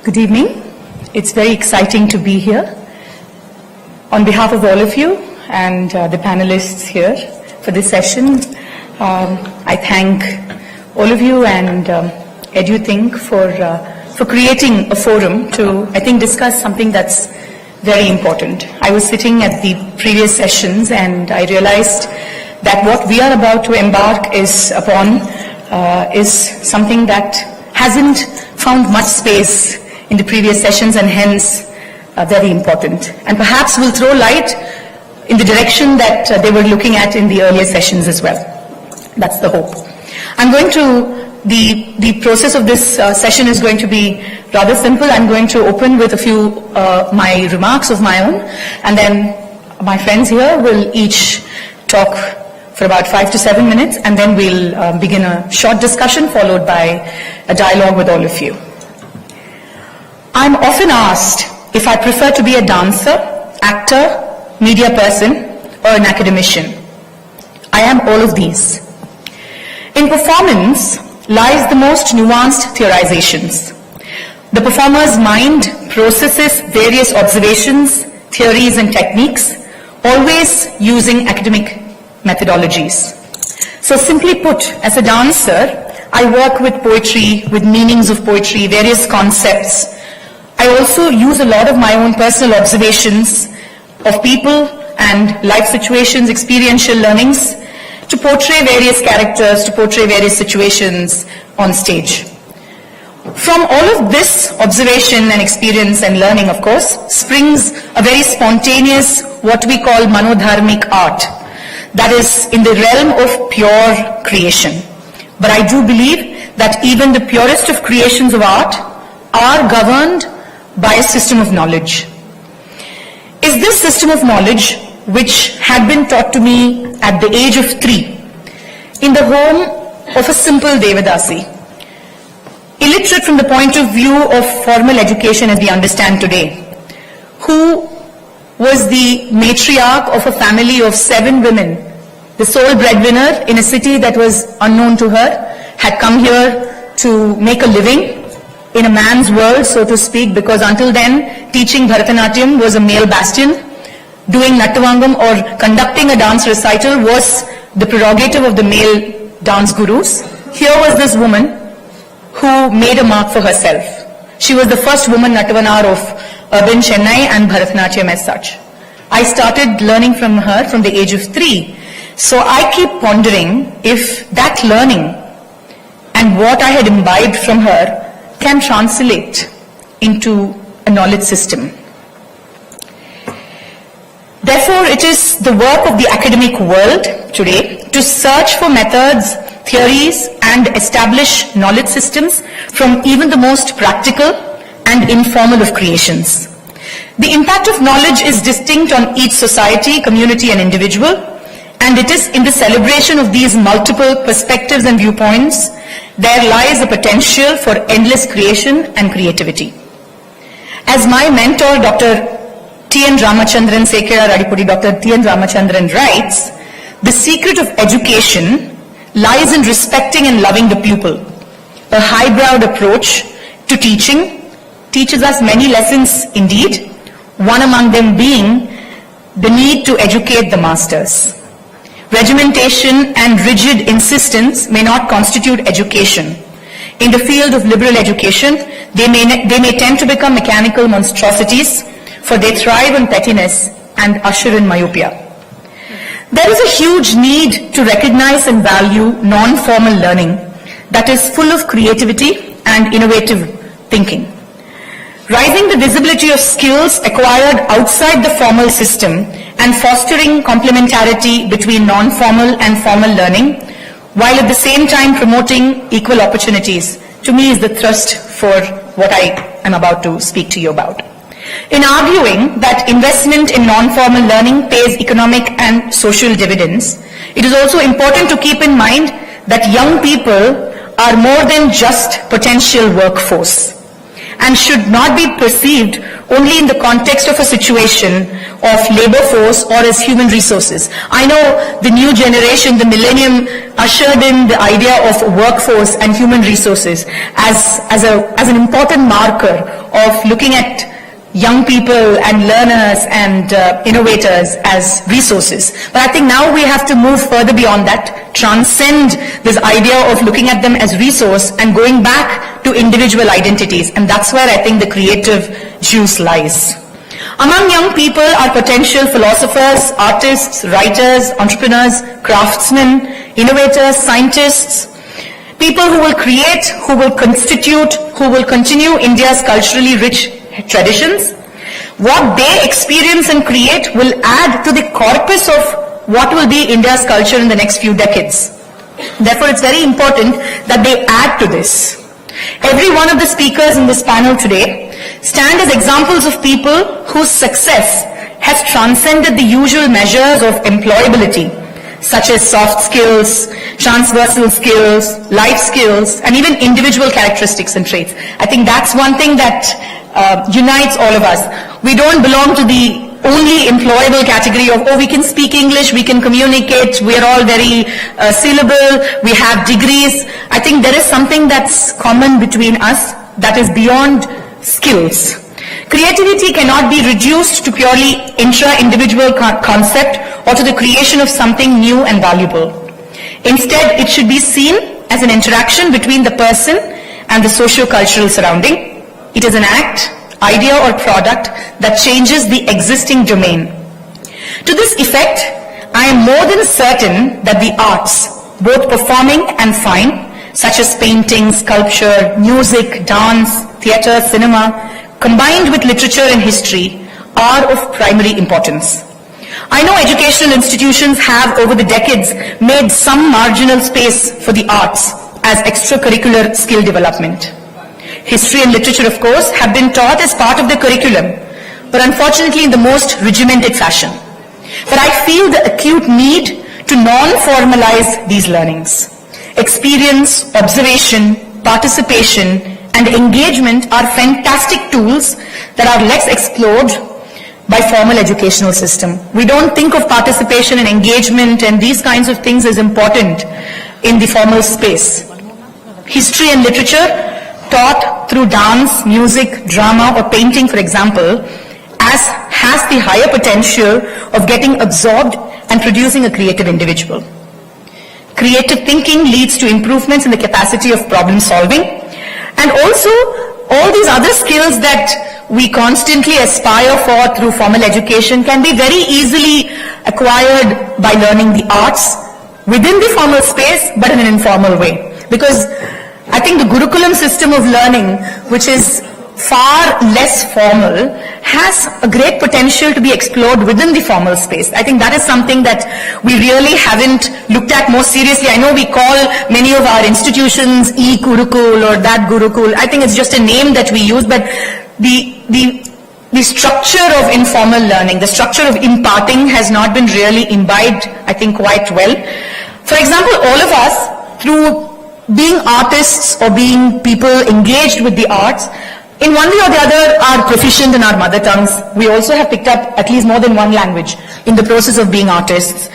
Good evening. It's very exciting to be here. On behalf of all of you and the panelists here for this session, I thank all of you and EduThink for creating a forum to, I think, discuss something that's very important. I was sitting at the previous sessions and I realized that what we are about to embark upon is something that hasn't found much space in the previous sessions and hence very important. And perhaps will throw light in the direction that they were looking at in the earlier sessions as well. That's the hope. I'm going to, the process of this session is going to be rather simple. I'm going to open with a few my remarks of my own, and then my friends here will each talk for about 5 to 7 minutes, and then we'll begin a short discussion followed by a dialogue with all of you. I'm often asked if I prefer to be a dancer, actor, media person, or an academician. I am all of these. In performance lies the most nuanced theorizations. The performer's mind processes various observations, theories, and techniques, always using academic methodologies. So simply put, as a dancer, I work with poetry, with meanings of poetry, various concepts. I also use a lot of my own personal observations of people and life situations, experiential learnings, to portray various characters, to portray various situations on stage. From all of this observation and experience and learning, of course, springs a very spontaneous, what we call manodharmic art, that is in the realm of pure creation. But I do believe that even the purest of creations of art are governed by a system of knowledge. Is this system of knowledge, which had been taught to me at the age of 3, in the home of a simple Devadasi, illiterate from the point of view of formal education as we understand today, who was the matriarch of a family of 7 women, the sole breadwinner in a city that was unknown to her, had come here to make a living in a man's world, so to speak, because until then, teaching Bharatanatyam was a male bastion. Doing Nattavangam or conducting a dance recital was the prerogative of the male dance gurus. Here was this woman who made a mark for herself. She was the first woman Nattavanar of urban Chennai and Bharatanatyam as such. I started learning from her from the age of 3. So I keep pondering if that learning and what I had imbibed from her can translate into a knowledge system. Therefore, it is the work of the academic world today to search for methods, theories, and establish knowledge systems from even the most practical and informal of creations. The impact of knowledge is distinct on each society, community, and individual, and it is in the celebration of these multiple perspectives and viewpoints there lies a potential for endless creation and creativity. As my mentor, Dr. T.N. Ramachandran Sekera Radipudi, Dr. T.N. Ramachandran writes, the secret of education lies in respecting and loving the pupil. A highbrowed approach to teaching teaches us many lessons indeed, one among them being the need to educate the masters. Regimentation and rigid insistence may not constitute education. In the field of liberal education, they may tend to become mechanical monstrosities, for they thrive on pettiness and usher in myopia. There is a huge need to recognize and value non-formal learning that is full of creativity and innovative thinking. Rising the visibility of skills acquired outside the formal system and fostering complementarity between non-formal and formal learning, while at the same time promoting equal opportunities, to me is the thrust for what I am about to speak to you about. In arguing that investment in non-formal learning pays economic and social dividends, it is also important to keep in mind that young people are more than just potential workforce and should not be perceived only in the context of a situation of labor force or as human resources. I know the new generation, the millennium, ushered in the idea of workforce and human resources as an important marker of looking at young people and learners and innovators as resources. But I think now we have to move further beyond that, transcend this idea of looking at them as resource and going back to individual identities. And that's where I think the creative juice lies. Among young people are potential philosophers, artists, writers, entrepreneurs, craftsmen, innovators, scientists, people who will create, who will constitute, who will continue India's culturally rich traditions. What they experience and create will add to the corpus of what will be India's culture in the next few decades. Therefore, it's very important that they add to this. Every one of the speakers in this panel today stand as examples of people whose success has transcended the usual measures of employability, such as soft skills, transversal skills, life skills, and even individual characteristics and traits. I think that's one thing that unites all of us. We don't belong to the only employable category of, oh, we can speak English, we can communicate, we're all very syllable, we have degrees. I think there is something that's common between us that is beyond skills. Creativity cannot be reduced to purely intra-individual concept or to the creation of something new and valuable. Instead, it should be seen as an interaction between the person and the socio-cultural surrounding. It is an act, idea or product that changes the existing domain. To this effect, I am more than certain that the arts, both performing and fine, such as painting, sculpture, music, dance, theatre, cinema, combined with literature and history, are of primary importance. I know educational institutions have over the decades made some marginal space for the arts as extracurricular skill development. History and literature, of course, have been taught as part of the curriculum, but unfortunately in the most regimented fashion. But I feel the acute need to non-formalize these learnings. Experience, observation, participation, and engagement are fantastic tools that are less explored by formal educational system. We don't think of participation and engagement and these kinds of things as important in the formal space. History and literature taught through dance, music, drama, or painting, for example, has the higher potential of getting absorbed and producing a creative individual. Creative thinking leads to improvements in the capacity of problem solving, and also all these other skills that we constantly aspire for through formal education can be very easily acquired by learning the arts within the formal space, but in an informal way. Because I think the Gurukulam system of learning, which is far less formal, has a great potential to be explored within the formal space. I think that is something that we really haven't looked at more seriously. I know we call many of our institutions e-Gurukul or that Gurukul. I think it's just a name that we use, but the structure of informal learning, the structure of imparting has not been really imbibed, I think, quite well. For example, all of us, through being artists or being people engaged with the arts, in one way or the other are proficient in our mother tongues. We also have picked up at least more than one language in the process of being artists.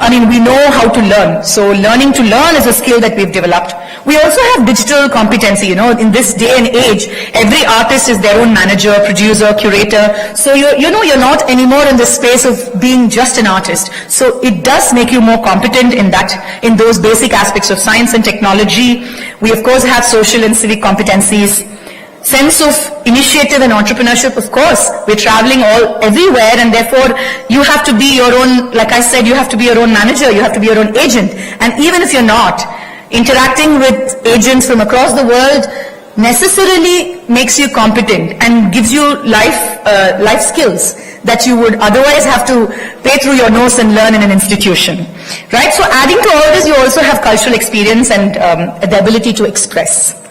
I mean, we know how to learn. So learning to learn is a skill that we've developed. We also have digital competency. You know, in this day and age, every artist is their own manager, producer, curator. So you're not anymore in the space of being just an artist. So it does make you more competent in those basic aspects of science and technology. We of course have social and civic competencies. Sense of initiative and entrepreneurship, of course. We're traveling everywhere, and therefore you have to be your own, like I said, you have to be your own manager, you have to be your own agent. And even if you're not, interacting with agents from across the world necessarily makes you competent and gives you life skills that you would otherwise have to pay through your nose and learn in an institution. Right? So adding to all this, you also have cultural experience and the ability to express.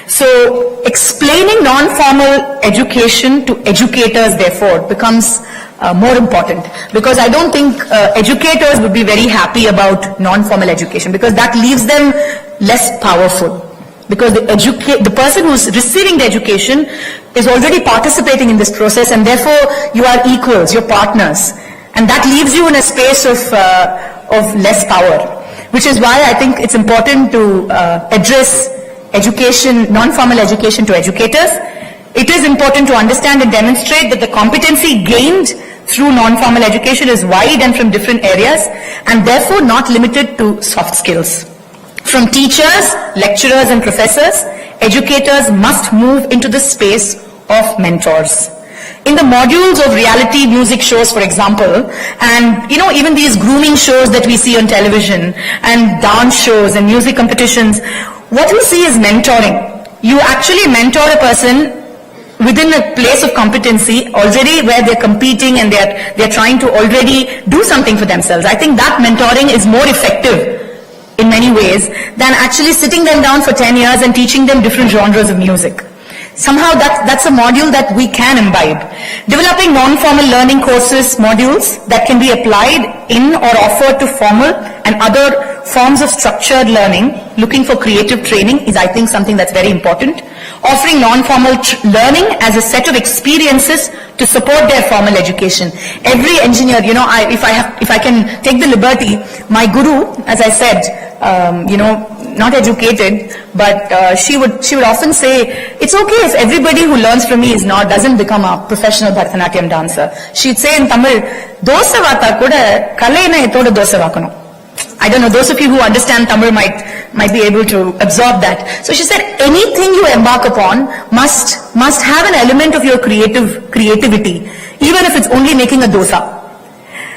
So explaining non-formal education to educators, therefore, becomes more important, because I don't think educators would be very happy about non-formal education, because that leaves them less powerful. Because the person who's receiving the education is already participating in this process, and therefore you are equals, you're partners. And that leaves you in a space of less power, which is why I think it's important to address education, non-formal education to educators, it is important to understand and demonstrate that the competency gained through non-formal education is wide and from different areas, and therefore not limited to soft skills. From teachers, lecturers and professors, educators must move into the space of mentors. In the modules of reality music shows, for example, and even these grooming shows that we see on television, and dance shows and music competitions, what we see is mentoring. You actually mentor a person within a place of competency already where they're competing and they're trying to already do something for themselves. I think that mentoring is more effective in many ways than actually sitting them down for 10 years and teaching them different genres of music. Somehow that's a module that we can imbibe. Developing non-formal learning courses, modules that can be applied in or offered to formal and other forms of structured learning, looking for creative training is, I think, something that's very important. Offering non-formal learning as a set of experiences to support their formal education. Every engineer, if I can take the liberty, my guru, as I said, not educated, but she would often say, it's okay if everybody who learns from me doesn't become a professional Bharatanatyam dancer. She'd say in Tamil, dosa vata kuda kalaina etoda dosa vakano. I don't know, those of you who understand Tamil might be able to absorb that. So she said, anything you embark upon must have an element of your creativity, even if it's only making a dosa.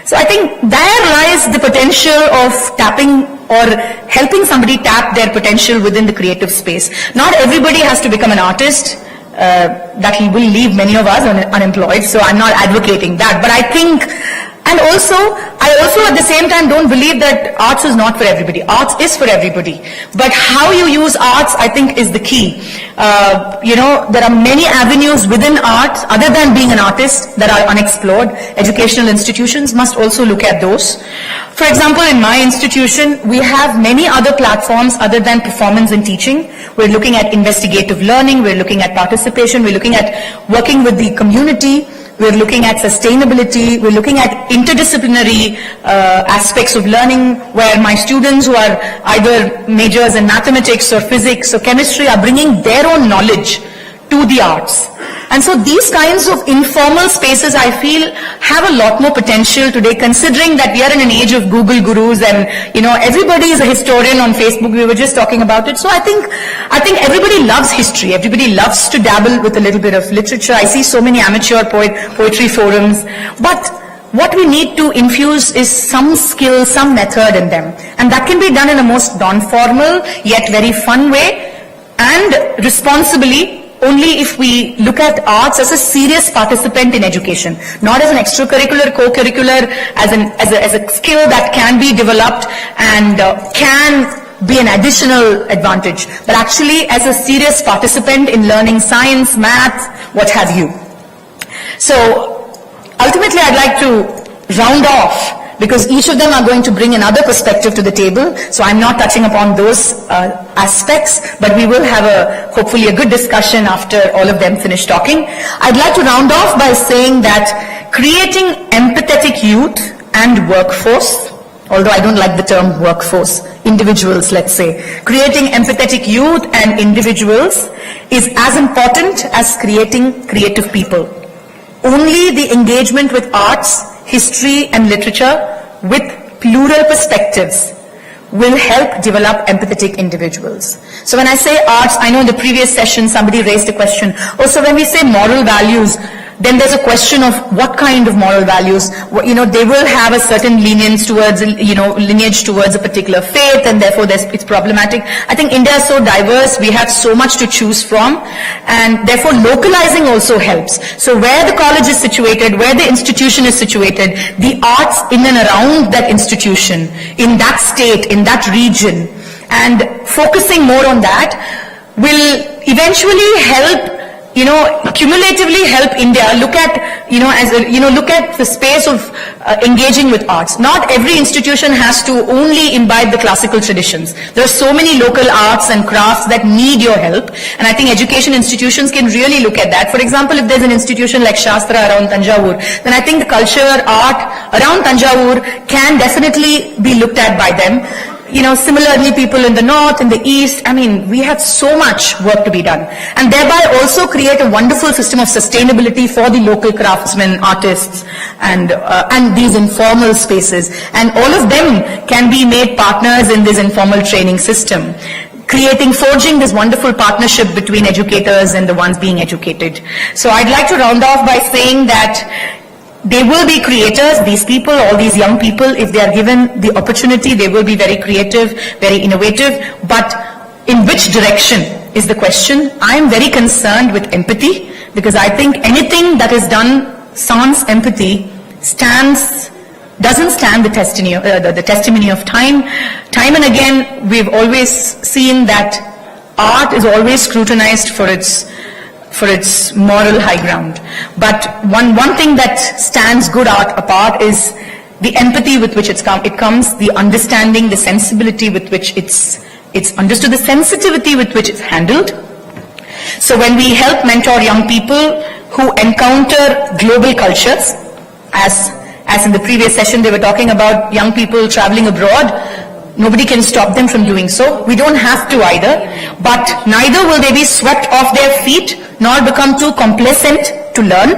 So I think there lies the potential of tapping or helping somebody tap their potential within the creative space. Not everybody has to become an artist. That will leave many of us unemployed, so I'm not advocating that. But I think, and I also at the same time don't believe that arts is not for everybody. Arts is for everybody. But how you use arts, I think, is the key. There are many avenues within art, other than being an artist, that are unexplored. Educational institutions must also look at those. For example, in my institution, we have many other platforms other than performance and teaching. We're looking at investigative learning, we're looking at participation, we're looking at working with the community, we're looking at sustainability, we're looking at interdisciplinary aspects of learning, where my students who are either majors in mathematics or physics or chemistry are bringing their own knowledge to the arts. And so these kinds of informal spaces, I feel, have a lot more potential today, considering that we are in an age of Google gurus and, everybody is a historian on Facebook. We were just talking about it. So I think everybody loves history. Everybody loves to dabble with a little bit of literature. I see so many amateur poetry forums. But what we need to infuse is some skill, some method in them. And that can be done in a most non-formal, yet very fun way, and responsibly, only if we look at arts as a serious participant in education, not as an extracurricular, co-curricular, as a skill that can be developed and can be an additional advantage, but actually as a serious participant in learning science, math, what have you. So ultimately I'd like to round off, because each of them are going to bring another perspective to the table. So I'm not touching upon those aspects, but we will have hopefully a good discussion after all of them finish talking. I'd like to round off by saying that creating empathetic youth and workforce, although I don't like the term workforce, individuals, let's say, creating empathetic youth and individuals is as important as creating creative people. Only the engagement with arts, history and literature with plural perspectives will help develop empathetic individuals. So when I say arts, I know in the previous session somebody raised a question. Also, when we say moral values, then there's a question of what kind of moral values. They will have a certain lenience towards, lineage towards a particular faith, and therefore it's problematic. I think India is so diverse, we have so much to choose from, and therefore localizing also helps. So where the college is situated, where the institution is situated, the arts in and around that institution, in that state, in that region, and focusing more on that will eventually help, cumulatively help India look at, look at the space of engaging with arts. Not every institution has to only imbibe the classical traditions. There are so many local arts and crafts that need your help, and I think education institutions can really look at that. For example, if there's an institution like Shastra around Tanjavur, then I think the culture, art around Tanjavur can definitely be looked at by them. Similarly, people in the north, in the east, we have so much work to be done. And thereby also create a wonderful system of sustainability for the local craftsmen, artists, and these informal spaces. And all of them can be made partners in this informal training system, forging this wonderful partnership between educators and the ones being educated. So I'd like to round off by saying that they will be creators, these people, all these young people. If they are given the opportunity, they will be very creative, very innovative. But in which direction is the question? I am very concerned with empathy, because I think anything that is done sans empathy doesn't stand the testimony of time. Time and again, we've always seen that art is always scrutinized for its moral high ground. But one thing that stands good art apart is the empathy with which it comes, the understanding, the sensibility with which it's understood, the sensitivity with which it's handled. So when we help mentor young people who encounter global cultures, as in the previous session they were talking about young people traveling abroad, nobody can stop them from doing so. We don't have to either, but neither will they be swept off their feet nor become too complacent to learn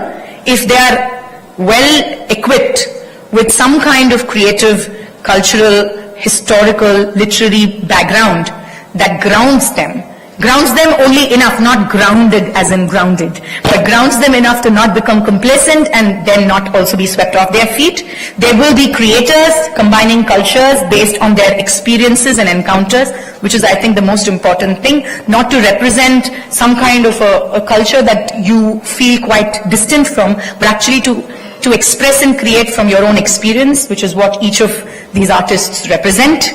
if they are well equipped with some kind of creative, cultural, historical, literary background that grounds them only enough, not grounded as in grounded, but grounds them enough to not become complacent and then not also be swept off their feet. They will be creators, combining cultures based on their experiences and encounters, which is, I think, the most important thing, not to represent some kind of a culture that you feel quite distant from, but actually to express and create from your own experience, which is what each of these artists represent,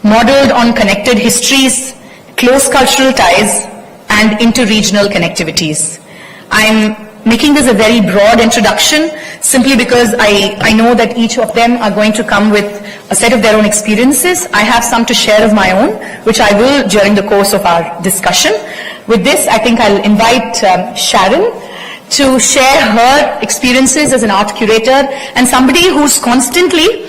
modeled on connected histories, close cultural ties, and inter-regional connectivities. I'm making this a very broad introduction simply because I know that each of them are going to come with a set of their own experiences. I have some to share of my own, which I will during the course of our discussion. With this, I think I'll invite Sharon to share her experiences as an art curator and somebody who's constantly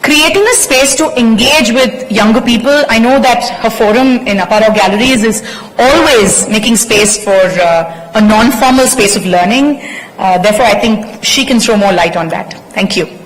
creating a space to engage with younger people. I know that her forum in Aparo Galleries is always making space for a non-formal space of learning. Therefore, I think she can throw more light on that. Thank you.